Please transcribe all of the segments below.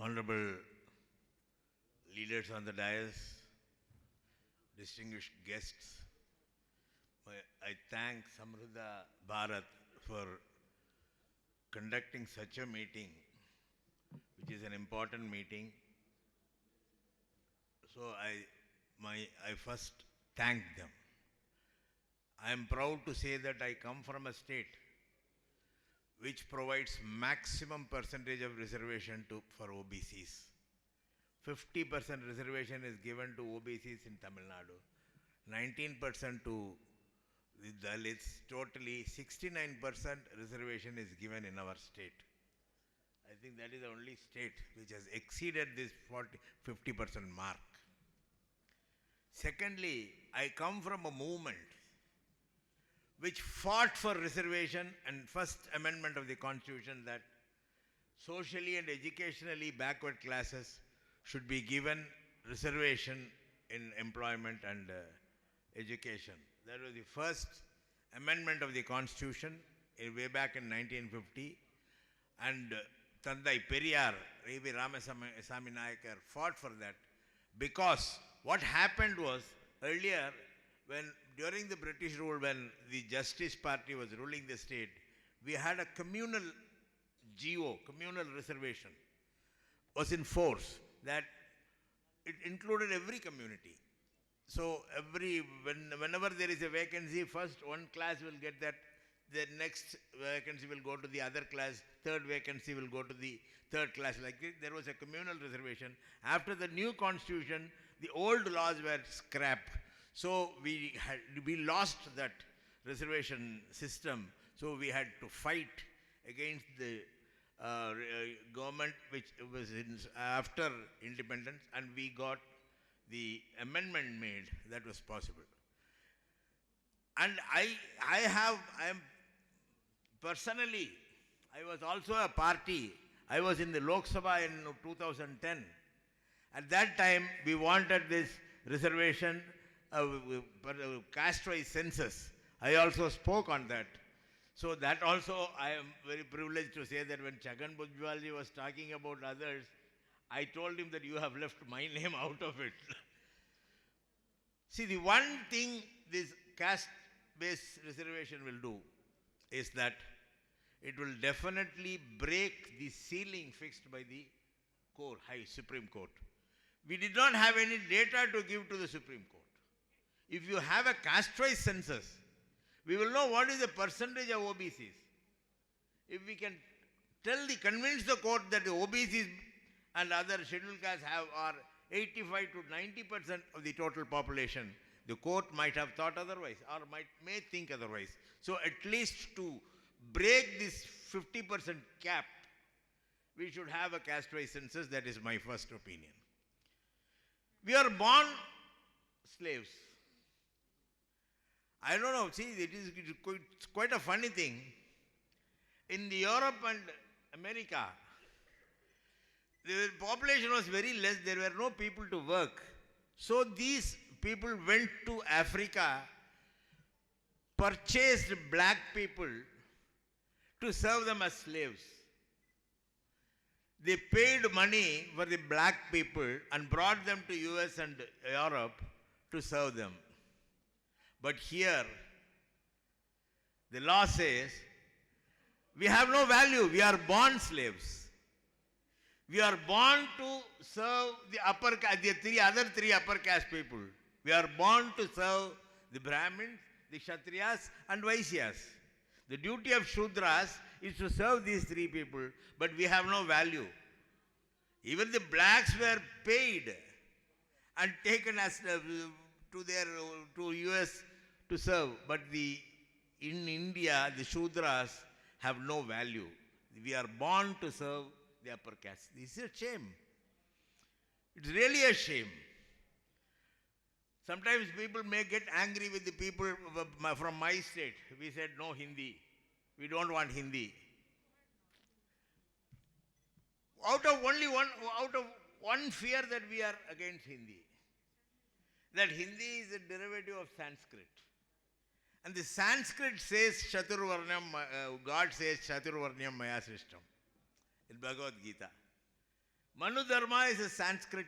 Honorable leaders on the dais, distinguished guests, I thank Samruddha Bharat for conducting such a meeting, which is an important meeting. So I first thank them. I am proud to say that I come from a state which provides maximum percentage of reservation for OBCs. 50% reservation is given to OBCs in Tamil Nadu, 19% to the Dalits, totally 69% reservation is given in our state. I think that is the only state which has exceeded this 50% mark. Secondly, I come from a movement which fought for reservation and first amendment of the Constitution that socially and educationally backward classes should be given reservation in employment and education. That was the first amendment of the Constitution way back in 1950, and Tandai Periyar, A.V. Ramasamy Nayakar fought for that, because what happened was earlier, during the British rule, when the Justice Party was ruling the state, we had a communal GO, communal reservation, was in force, that it included every community. So whenever there is a vacancy, first one class will get that, the next vacancy will go to the other class, third vacancy will go to the third class. Like this, there was a communal reservation. After the new constitution, the old laws were scrapped. So we lost that reservation system. So we had to fight against the government which was after independence, and we got the amendment made that was possible. And I am personally, I was also a party. I was in the Lok Sabha in 2010. At that time, we wanted this reservation, caste-wise census. I also spoke on that. So that also, I am very privileged to say that when Chhagan Bhujbal was talking about others, I told him that you have left my name out of it. See, the one thing this caste-based reservation will do is that it will definitely break the ceiling fixed by the Supreme Court. We did not have any data to give to the Supreme Court. If you have a caste-wise census, we will know what is the percentage of OBCs. If we can convince the court that the OBCs and other scheduled castes are 85 to 90% of the total population, the court might have thought otherwise or may think otherwise. So at least to break this 50% cap, we should have a caste-wise census. That is my first opinion. We are born slaves. I don't know, see, it's quite a funny thing. In the Europe and America, the population was very less, there were no people to work. So these people went to Africa, purchased black people to serve them as slaves. They paid money for the black people and brought them to US and Europe to serve them. But here, the law says, we have no value, we are born slaves. We are born to serve the other three upper caste people. We are born to serve the Brahmins, the Kshatriyas and Vaisyas. The duty of Shudras is to serve these three people, but we have no value. Even the blacks were paid and taken as to US to serve, but in India, the Shudras have no value. We are born to serve the upper caste. This is a shame. It's really a shame. Sometimes people may get angry with the people from my state. We said no Hindi. We don't want Hindi. Out of one fear that we are against Hindi. That Hindi is a derivative of Sanskrit. And the Sanskrit says God says Chaturvarnyam Maya Srishtam in Bhagavad Gita. Manu Dharma is a Sanskrit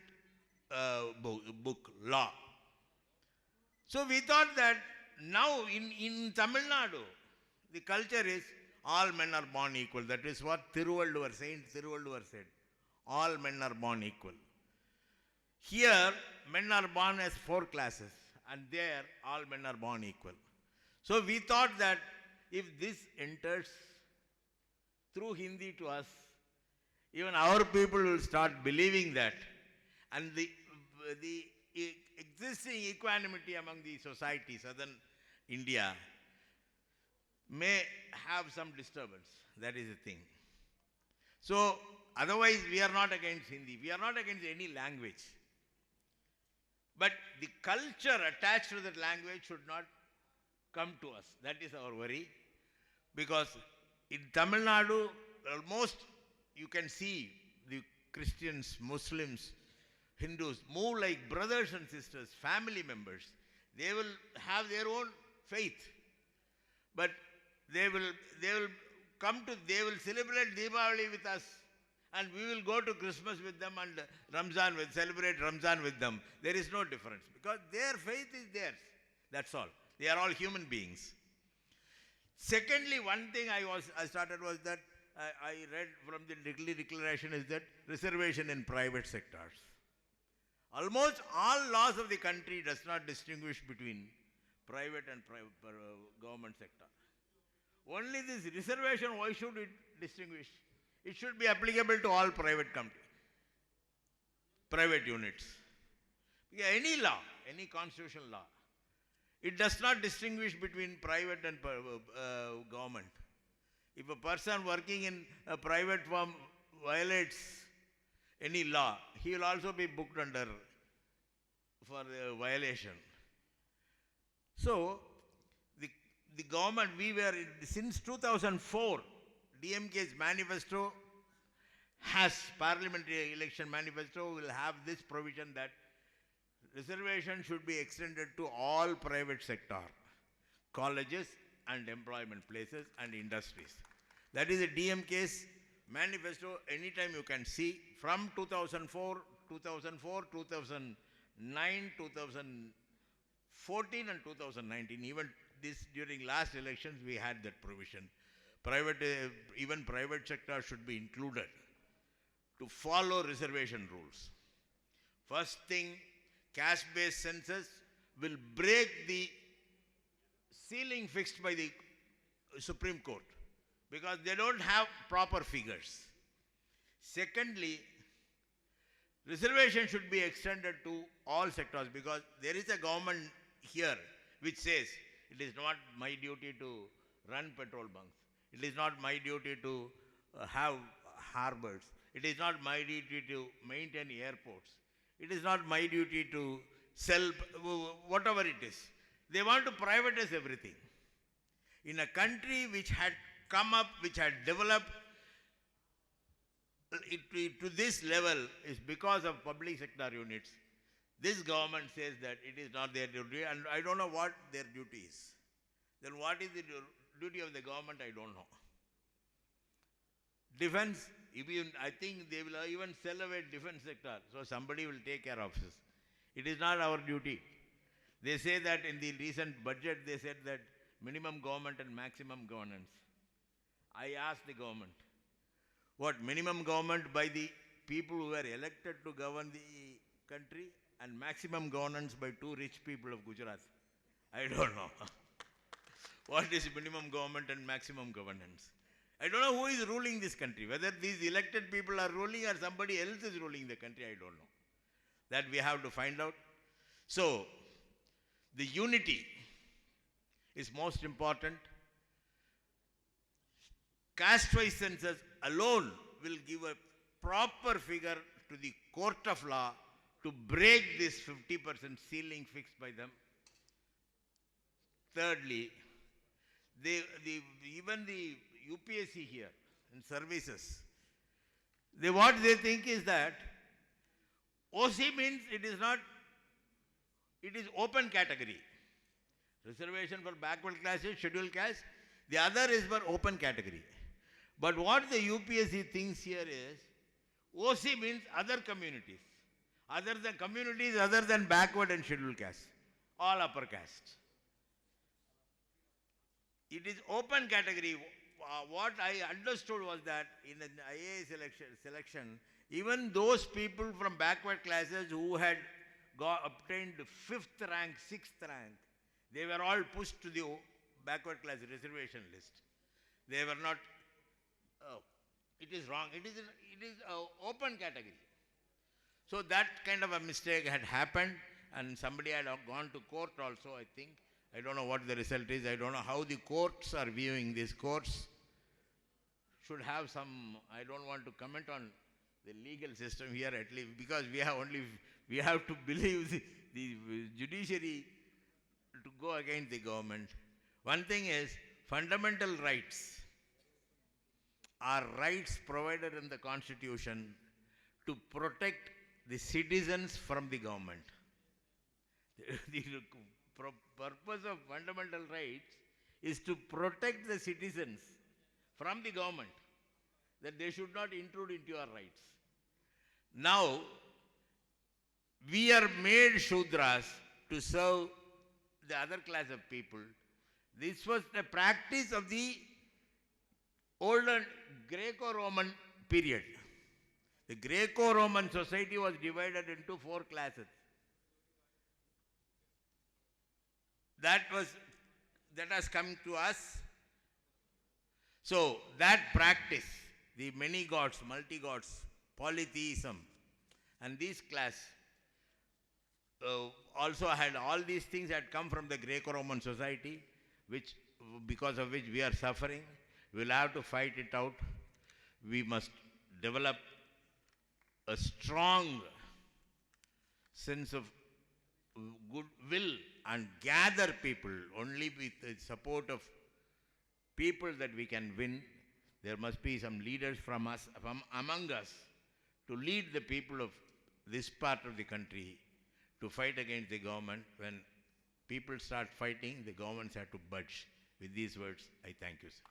book, law. So we thought that now in Tamil Nadu, the culture is all men are born equal. That is what Saint Thiruvalluvar said. All men are born equal. Here, men are born as 4 classes, and there, all men are born equal. So we thought that if this enters through Hindi to us, even our people will start believing that, and the existing equanimity among the society, southern India, may have some disturbance. That is the thing. So, otherwise we are not against Hindi. We are not against any language. But the culture attached to that language should not come to us. That is our worry. Because in Tamil Nadu, almost you can see the Christians, Muslims, Hindus move like brothers and sisters, family members. They will have their own faith. But they will celebrate Deepavali with us, and we will go to Christmas with them and celebrate Ramzan with them. There is no difference because their faith is theirs. That's all. They are all human beings. Secondly, one thing I started was that I read from the declaration is that reservation in private sectors. Almost all laws of the country does not distinguish between private and government sector. Only this reservation, why should it distinguish? It should be applicable to all private units. Any law, any constitutional law, it does not distinguish between private and government. If a person working in a private firm violates any law, he will also be booked under for the violation. So, the government, since 2004, DMK's manifesto parliamentary election manifesto will have this provision that reservation should be extended to all private sector, colleges and employment places and industries. That is a DMK's manifesto. Anytime you can see from 2009, 2014 and 2019, even this during last elections we had that provision. Even private sector should be included to follow reservation rules. First thing, caste-based census will break the ceiling fixed by the Supreme Court because they don't have proper figures. Secondly, reservation should be extended to all sectors because there is a government here which says it is not my duty to run petrol bunks. It is not my duty to have harbors. It is not my duty to maintain airports. It is not my duty to sell whatever it is. They want to privatize everything. In a country which had come up, which had developed to this level is because of public sector units. This government says that it is not their duty, and I don't know what their duty is. Then what is the duty of the government? I don't know. Defense, I think they will even sell away defense sector, so somebody will take care of this. It is not our duty. They say that in the recent budget, they said that minimum government and maximum governance. I asked the government, what minimum government by the people who were elected to govern the country and maximum governance by 2 rich people of Gujarat? I don't know. What is minimum government and maximum governance? I don't know who is ruling this country. Whether these elected people are ruling or somebody else is ruling the country, I don't know. That we have to find out. So, the unity is most important. Caste-wise census alone will give a proper figure to the court of law to break this 50% ceiling fixed by them. Thirdly, even the UPSC here in services, what they think is that OC means it is open category. Reservation for backward classes, scheduled caste, the other is for open category. But what the UPSC thinks here is OC means other communities. Other than backward and scheduled caste. All upper caste. It is open category. What I understood was that in an IAS selection, even those people from backward classes who had obtained 5th rank, 6th rank, they were all pushed to the backward class reservation list. They were not, it is wrong. It is open category. So that kind of a mistake had happened, and somebody had gone to court also, I think. I don't know what the result is. I don't know how the courts are viewing this. Courts should have some, I don't want to comment on the legal system here at least, because we have to believe the judiciary to go against the government. One thing is, fundamental rights are rights provided in the Constitution to protect the citizens from the government. The purpose of fundamental rights is to protect the citizens from the government, that they should not intrude into your rights. Now, we are made Shudras to serve the other class of people. This was the practice of the older Greco-Roman period. The Greco-Roman society was divided into 4 classes. That has come to us. So that practice, the many gods, multi-gods, polytheism, and this class also had, all these things had come from the Greco-Roman society, because of which we are suffering. We will have to fight it out. We must develop a strong sense of goodwill and gather people. Only with the support of people that we can win. There must be some leaders from among us, to lead the people of this part of the country to fight against the government. When people start fighting, the governments have to budge. With these words, I thank you, sir.